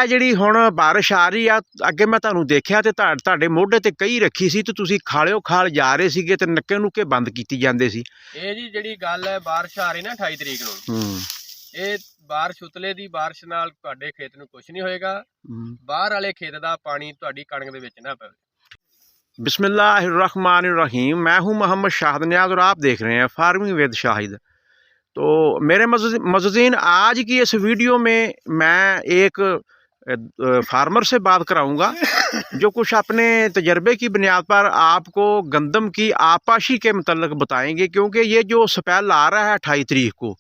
ਜਿਹੜੀ ਹੁਣ ਬਾਰਿਸ਼ ਆ ਰਹੀ ਆ, ਅੱਗੇ ਮੈਂ ਤੁਹਾਨੂੰ ਦੇਖਿਆ ਤੇ ਤੁਹਾਡੇ ਮੋਢੇ ਤੇ ਕਈ ਰੱਖੀ ਸੀ ਤੇ ਤੁਸੀਂ ਖਾਲਿਓ ਖਾਲ ਜਾ ਰਹੇ ਸੀਗੇ ਤੇ ਨੱਕੇ ਨੁੱਕੇ ਬੰਦ ਕੀਤੀ ਜਾਂਦੇ ਸੀ। ਇਹ ਜੀ ਜਿਹੜੀ ਗੱਲ ਹੈ ਬਾਰਿਸ਼ ਆ ਰਹੀ ਨਾ 28 ਤਰੀਕ ਨੂੰ, ਇਹ ਬਾਰਿਸ਼ ਉਤਲੇ ਦੀ ਬਾਰਿਸ਼ ਨਾਲ ਤੁਹਾਡੇ ਖੇਤ ਨੂੰ ਕੁਝ ਨਹੀਂ ਹੋਏਗਾ। ਬਾਹਰ ਵਾਲੇ ਖੇਤ ਦਾ ਪਾਣੀ ਤੁਹਾਡੀ कणक ਦੇ ਵਿੱਚ ना पवे। बिस्मिल्लाहिर्रहमानिर्रहीम। मैं हूं मोहम्मद शाहिद नियाज़ और आप देख रहे हैं फार्मिंग विद शाहिद। तो मेरे मज़ीन, आज की इस वीडियो में मैं एक फार्मर से बात कराऊंगा जो कुछ अपने तजर्बे की बुनियाद पर आपको गंदम की आपाशी के मतलब बताएंगे, क्योंकि ये जो स्पेल आ रहा है 28 तारीख को,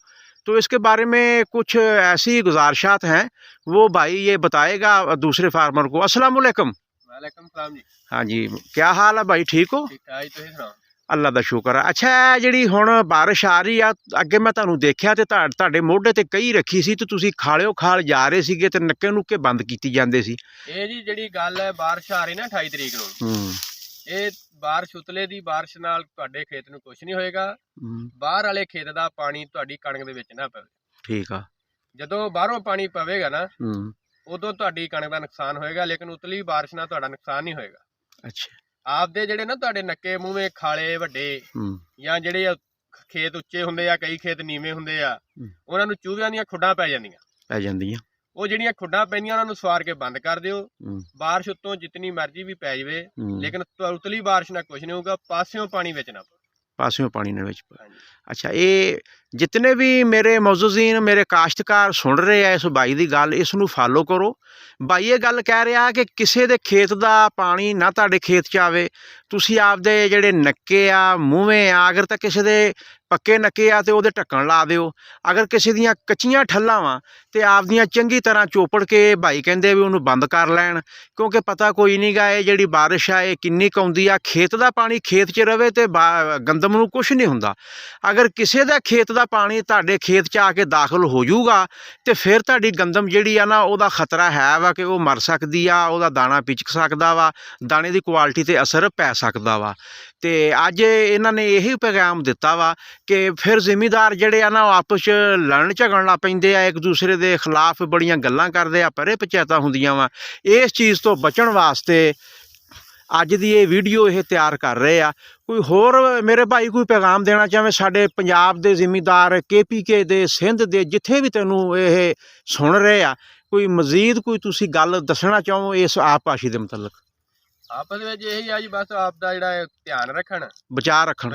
तो इसके बारे में कुछ ऐसी गुजारिशात हैं वो भाई ये बताएगा दूसरे फार्मर को। अस्सलाम वालेकुम। वालेकुम सलाम जी। हाँ जी, क्या हाल है भाई, ठीक हो? ठीक ठाक जी, तुसीं सुणाओ? ਅੱਲਾ ਦਾ ਸ਼ੁਕਰ ਹੈ। ਅੱਛਾ, ਜਿਹੜੀ ਹੁਣ ਬਾਰਿਸ਼ ਆ ਰਹੀ ਆ, ਅੱਗੇ ਮੈਂ ਤੁਹਾਨੂੰ ਦੇਖਿਆ ਤੇ ਤੁਹਾਡੇ ਮੋਢੇ ਤੇ ਕਈ ਰੱਖੀ ਸੀ ਤੇ ਤੁਸੀਂ ਖਾਲਿਓ ਖਾਲ ਜਾ ਰਹੇ ਸੀਗੇ ਤੇ ਨੱਕੇ ਨੁੱਕੇ ਬੰਦ ਕੀਤੀ ਜਾਂਦੇ ਸੀ। ਇਹ ਜੀ ਜਿਹੜੀ ਗੱਲ ਹੈ ਬਾਰਿਸ਼ ਆ ਰਹੀ ਨਾ 28 ਤਰੀਕ ਨੂੰ, ਇਹ ਬਾਰਿਸ਼ ਉਤਲੇ ਦੀ ਬਾਰਿਸ਼ ਨਾਲ ਤੁਹਾਡੇ ਖੇਤ ਨੂੰ ਕੁਝ ਨਹੀਂ ਹੋਏਗਾ। ਬਾਹਰ ਵਾਲੇ ਖੇਤ ਦਾ ਪਾਣੀ ਤੁਹਾਡੀ कणक ਦੇ ਵਿੱਚ ਨਾ ਪਵੇ। ਠੀਕ ਆ। ਜਦੋਂ ਬਾਹਰੋਂ ਪਾਣੀ ਪਵੇਗਾ ਨਾ ਉਦੋਂ ਤੁਹਾਡੀ कणक ਦਾ ਨੁਕਸਾਨ ਹੋਏਗਾ, ਲੇਕਿਨ ਉਤਲੀ ਬਾਰਿਸ਼ ਨਾਲ ਤੁਹਾਡਾ ਨੁਕਸਾਨ ਨਹੀਂ ਹੋਏਗਾ। ਅੱਛਾ। ਆਪਦੇ ਜਿਹੜੇ ਨਾ ਤੁਹਾਡੇ ਨੱਕੇ ਮੂੰਹਵੇਂ ਖਾਲੇ ਵੱਡੇ ਜਾਂ ਜਿਹੜੇ ਖੇਤ ਉੱਚੇ ਹੁੰਦੇ ਆ, ਕਈ ਖੇਤ ਨੀਵੇਂ ਹੁੰਦੇ ਆ, ਉਹਨਾਂ ਨੂੰ ਚੂਹਿਆਂ ਦੀਆਂ ਖੁੱਡਾਂ ਪੈ ਜਾਂਦੀਆਂ। ਉਹ ਜਿਹੜੀਆਂ ਖੁੱਡਾਂ ਪੈਂਦੀਆਂ ਉਹਨਾਂ ਨੂੰ ਸਵਾਰ ਕੇ ਬੰਦ ਕਰ ਦਿਓ। ਬਾਰਿਸ਼ ਉੱਤੋਂ ਜਿੰਨੀ ਮਰਜ਼ੀ ਵੀ ਪੈ ਜਾਵੇ, ਲੇਕਿਨ ਉਤਲੀ ਬਾਰਿਸ਼ ਨਾਲ ਕੁਝ ਨਹੀਂ ਹੋਊਗਾ। ਪਾਸਿਓਂ ਪਾਣੀ ਵਿੱਚ ਨਾ ਪਾਸਿਓਂ ਪਾਣੀ ਦੇ ਵਿੱਚ। ਅੱਛਾ, ਇਹ ਜਿਤਨੇ ਵੀ ਮੇਰੇ ਮੌਜੂਦੀਨ ਮੇਰੇ ਕਾਸ਼ਤਕਾਰ ਸੁਣ ਰਹੇ ਆ ਇਸ ਬਾਈ ਦੀ ਗੱਲ, ਇਸ ਨੂੰ ਫਾਲੋ ਕਰੋ। ਬਾਈ ਇਹ ਗੱਲ ਕਹਿ ਰਿਹਾ ਕਿ ਕਿਸੇ ਦੇ ਖੇਤ ਦਾ ਪਾਣੀ ਨਾ ਤੁਹਾਡੇ ਖੇਤ 'ਚ ਆਵੇ। ਤੁਸੀਂ ਆਪਦੇ ਜਿਹੜੇ ਨੱਕੇ ਆ, ਮੂੰਹਵੇਂ ਆ, ਅਗਰ ਤਾਂ ਕਿਸੇ ਦੇ ਪੱਕੇ ਨੱਕੇ ਆ ਤੇ ਉਹਦੇ ਢੱਕਣ ਲਾ ਦਿਓ। ਅਗਰ ਕਿਸੇ ਦੀਆਂ ਕੱਚੀਆਂ ਠੱਲਾਂ ਵਾ ਤੇ ਆਪਦੀਆਂ ਚੰਗੀ ਤਰ੍ਹਾਂ ਚੋਪੜ ਕੇ, ਭਾਈ ਕਹਿੰਦੇ ਵੀ ਉਹਨੂੰ ਬੰਦ ਕਰ ਲੈਣ, ਕਿਉਂਕਿ ਪਤਾ ਕੋਈ ਨਹੀਂ ਗਾ ਇਹ ਜਿਹੜੀ ਬਾਰਿਸ਼ ਆ ਇਹ ਕਿੰਨੀ ਕੁ ਆਉਂਦੀ ਆ। ਖੇਤ ਦਾ ਪਾਣੀ ਖੇਤ 'ਚ ਰਵੇ ਤੇ ਗੰਦਮ ਨੂੰ ਕੁਛ ਨਹੀਂ ਹੁੰਦਾ। ਅਗਰ ਕਿਸੇ ਦਾ ਖੇਤ ਦਾ ਪਾਣੀ ਤੁਹਾਡੇ ਖੇਤ 'ਚ ਆ ਕੇ ਦਾਖਲ ਹੋ ਜਾਊਗਾ ਤੇ ਫਿਰ ਤੁਹਾਡੀ ਗੰਦਮ ਜਿਹੜੀ ਆ ਨਾ, ਉਹਦਾ ਖਤਰਾ ਹੈ ਵਾ ਕਿ ਉਹ ਮਰ ਸਕਦੀ ਆ, ਉਹਦਾ ਦਾਣਾ ਪਿਚਕ ਸਕਦਾ ਵਾ, ਦਾਣੇ ਦੀ ਕੁਆਲਿਟੀ ਤੇ ਅਸਰ ਪੈ ਸਕਦਾ ਵਾ। ਤੇ ਅੱਜ ਇਹਨਾਂ ਨੇ ਇਹੀ ਪੈਗਾਮ ਦਿੱਤਾ ਵਾ ਕਿ ਫਿਰ ਜ਼ਿਮੀਂਦਾਰ ਜਿਹੜੇ ਆ ਨਾ ਉਹ ਆਪਸ 'ਚ ਲੜਨ ਝਗੜਨ ਲੱਗ ਪੈਂਦੇ ਆ, ਇੱਕ ਦੂਸਰੇ ਦੇ ਖਿਲਾਫ ਬੜੀਆਂ ਗੱਲਾਂ ਕਰਦੇ ਆ, ਪਰੇ ਪੰਚਾਇਤਾਂ ਹੁੰਦੀਆਂ ਵਾ। ਇਸ ਚੀਜ਼ ਤੋਂ ਬਚਣ ਵਾਸਤੇ ਅੱਜ ਦੀ ਇਹ ਵੀਡੀਓ ਇਹ ਤਿਆਰ ਕਰ ਰਹੇ ਆ। ਕੋਈ ਹੋਰ ਮੇਰੇ ਭਾਈ ਕੋਈ ਪੈਗਾਮ ਦੇਣਾ ਚਾਹਵੇ ਸਾਡੇ ਪੰਜਾਬ ਦੇ ਜ਼ਿਮੀਂਦਾਰ, KPK ਦੇ, ਸਿੰਧ ਦੇ, ਜਿੱਥੇ ਵੀ ਤੈਨੂੰ ਇਹ ਸੁਣ ਰਹੇ ਆ, ਕੋਈ ਮਜ਼ੀਦ ਕੋਈ ਤੁਸੀਂ ਗੱਲ ਦੱਸਣਾ ਚਾਹੋ ਇਸ ਆਬਪਾਸ਼ੀ ਦੇ ਮੁਤਲਕ? ਆਪਸ ਵਿੱਚ ਇਹੀ ਆ ਜੀ, ਬਸ ਆਪ ਦਾ ਜਿਹੜਾ ਧਿਆਨ ਰੱਖਣ, ਬਚਾ ਰੱਖਣ।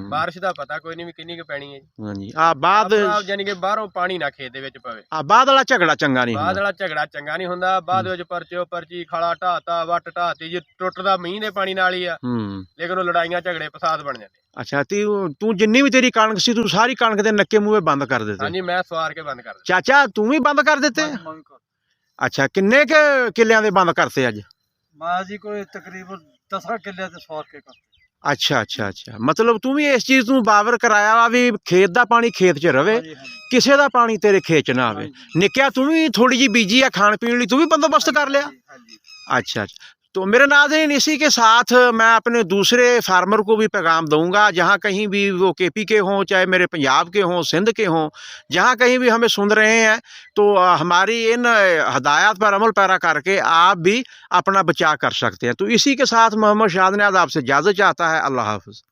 ਬਾਰਿਸ਼ ਦਾ ਪਤਾ ਕੋਈ ਨਹੀਂ ਵੀ ਕਿੰਨੀ ਕੁ ਪੈਣੀ ਹੈ। ਹਾਂਜੀ, ਆ ਬਾਅਦ ਯਾਨੀ ਕਿ ਬਾਹਰੋਂ ਪਾਣੀ ਨਾ ਖੇਤ ਦੇ ਵਿੱਚ ਪਵੇ। ਆ ਬਾਅਦ ਵਾਲਾ ਝਗੜਾ ਚੰਗਾ ਨਹੀਂ ਹੁੰਦਾ। ਬਾਅਦ ਵਾਲਾ ਝਗੜਾ ਚੰਗਾ ਨਹੀਂ ਹੁੰਦਾ। ਬਾਅਦ ਵਿੱਚ ਪਰਚੀ ਖਾਲਾ ਢਾਤਾ, ਵੱਟ ਢਾਤੀ, ਜੀ ਟੁੱਟਦਾ ਮੀਂਹ ਦੇ ਪਾਣੀ ਨਾਲ ਹੀ ਆ, ਲੇਕਿਨ ਉਹ ਲੜਾਈਆਂ ਝਗੜੇ ਫਸਾਦ ਬਣ ਜਾਂਦੇ। ਅੱਛਾ, ਤੂੰ ਜਿੰਨੀ ਵੀ ਤੇਰੀ ਕਣਕ ਸੀ ਤੂੰ ਸਾਰੀ ਕਣਕ ਦੇ ਨੱਕੇ ਮੂਹੇ ਬੰਦ ਕਰ ਦਿੱਤੇ? ਹਾਂਜੀ, ਮੈਂ ਸਵਾਰ ਕੇ ਬੰਦ ਕਰ ਦਿੱਤੇ। ਚਾਚਾ ਤੂੰ ਵੀ ਬੰਦ ਕਰ ਦਿੱਤੇ? ਅੱਛਾ, ਕਿੰਨੇ ਕੁ ਕਿੱਲਿਆਂ ਦੇ ਬੰਦ ਕਰਤੇ ਅੱਜ? ਮੈਂ ਜੀ ਕੋਈ ਤਕਰੀਬਨ 10 ਕਿੱਲੇ ਤੇ ਸਵਾਰ ਕੇ ਕਰਤੇ। ਅੱਛਾ, ਮਤਲਬ ਤੂੰ ਵੀ ਇਸ ਚੀਜ਼ ਨੂੰ ਬਾਵਰ ਕਰਾਇਆ ਵਾ ਵੀ ਖੇਤ ਦਾ ਪਾਣੀ ਖੇਤ 'ਚ ਰਵੇ, ਕਿਸੇ ਦਾ ਪਾਣੀ ਤੇਰੇ ਖੇਤ 'ਚ ਨਾ ਆਵੇ। ਨਿੱਕਿਆ ਤੂੰ ਵੀ ਥੋੜੀ जी बीजी है खाने पीने लिए, तू भी बंदोबस्त कर लिया? अच्छा, तो मेरे नाज़रीन इसी के साथ मैं अपने दूसरे फार्मर को भी पैगाम दूंगा, जहाँ कहीं भी वो KPK हों, चाहे मेरे पंजाब के हों, सिंध के हों, जहाँ कहीं भी हमें सुन रहे हैं, तो हमारी इन हदायत पर अमल पैरा करके आप भी अपना बचाव कर सकते हैं। तो इसी के साथ मोहम्मद शाहिद नियाज़ आपसे इजाज़त चाहता है। अल्लाह हाफ़िज़।